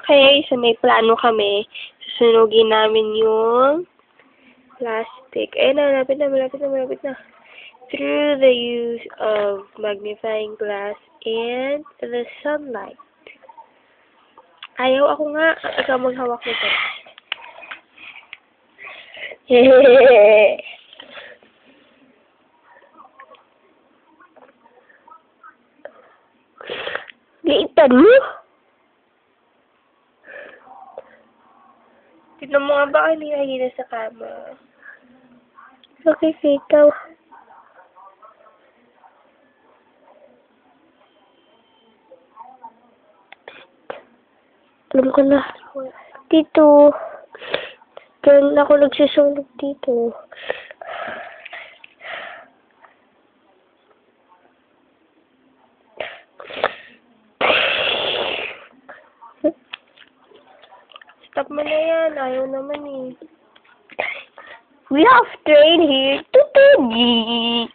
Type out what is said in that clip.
Kaya isa may plano kami. Susunugin namin yung plastic. Ayun na, malapit na. Through the use of magnifying glass and the sunlight. Ayaw ako nga. Ikaw maghawak nito. Hehehe. Liitan mo? Tignan mo nga ba ang hihina sa kama? Okay, ikaw. Alam ko na. Dito. Diyan ako nagsusunog dito. Stop mo na yan. Ayaw naman eh. We have train here to Tugi.